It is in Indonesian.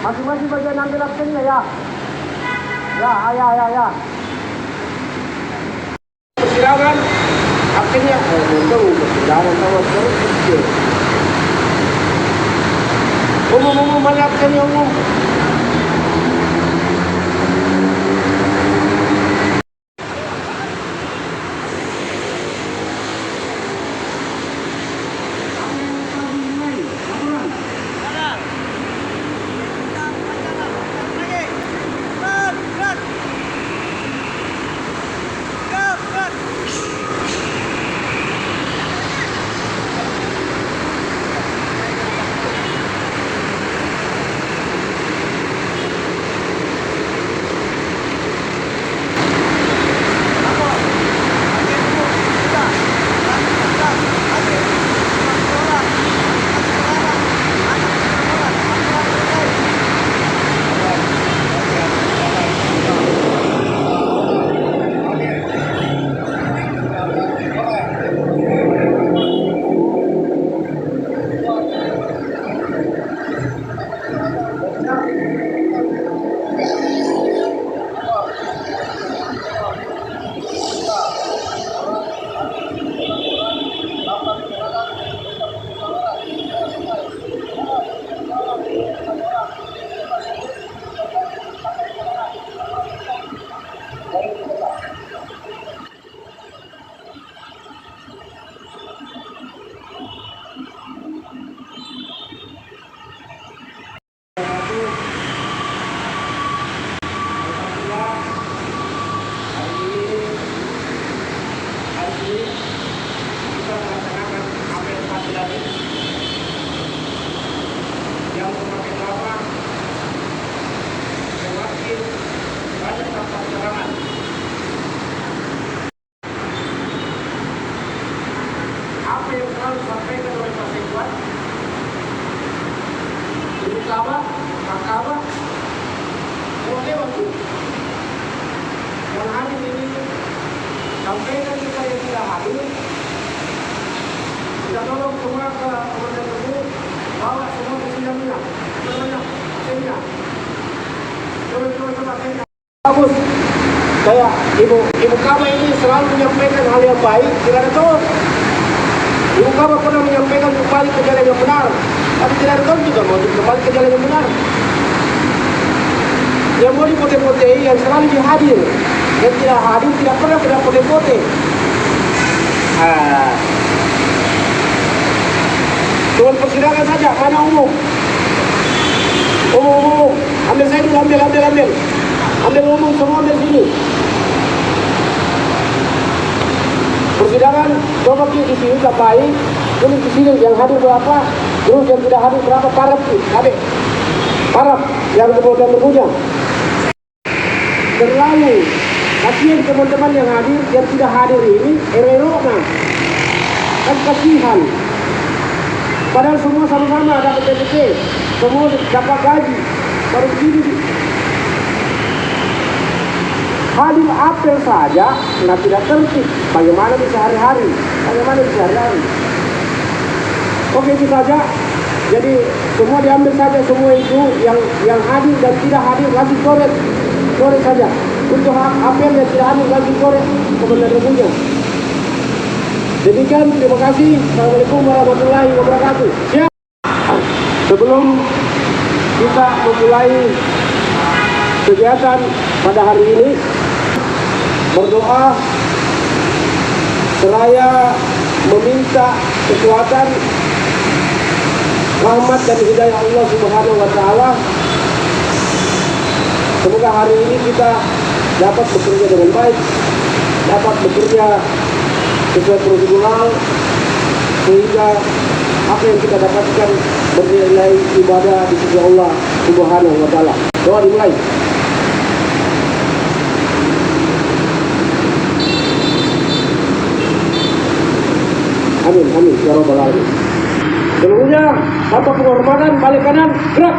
Masing-masing bagian ambil absennya ya. Ya. Persidangan absennya. Persidangan terus. Umum mana absennya umum? Mahkamah boleh waktu yang hadir ini sampaikan kita yang tidak hadir, kita tolong semua ke komandan tersebut bawa semua ke sidangnya, seminar. Coba seminar. Bagus. Kayak Ibu Kama ini selalu menyampaikan hal yang baik, tidak ada tolong. Ibu Kama pernah menyampaikan kembali ke jalan yang benar, tapi tidak ada juga mau kembali ke jalan yang benar. Yang mau dipote-potei, yang selalu dihadir, yang tidak hadir tidak pernah kena pote-pote. Cuma persidangan saja, mana umum? Umum. Ambil saya dulu, ambil. Ambil umum, semua ambil sini. Persidangan, coba di sini tak baik, tulis di sini yang hadir berapa, terus yang tidak hadir berapa, paraf yang kemudian berpunya. Terlalu kasihan teman-teman yang hadir, yang tidak hadir ini, erok-eroknya. Kan kasihan. Padahal semua sama-sama dapat PPT, semua dapat gaji, baru begini. Hadir apel saja, tidak tertib. Bagaimana bisa hari-hari? Oke, itu saja. Jadi semua diambil saja, semua itu yang hadir dan tidak hadir lagi coret saja. Untuk apel yang tidak hadir lagi coret kebenaran punya. Demikian, terima kasih. Assalamualaikum warahmatullahi wabarakatuh. Siap. Sebelum kita memulai kegiatan pada hari ini, berdoa seraya meminta kekuatan, rahmat dan hidayah Allah Subhanahu wa taala. Semoga hari ini kita dapat bekerja dengan baik, dapat bekerja sesuai prosedural, sehingga apa yang kita dapatkan bernilai ibadah di sisi Allah Subhanahu wa taala. Doa dimulai. Amin, amin, ya rabbal alamin. Seluruhnya tanpa penghormatan, balik kanan, gerak.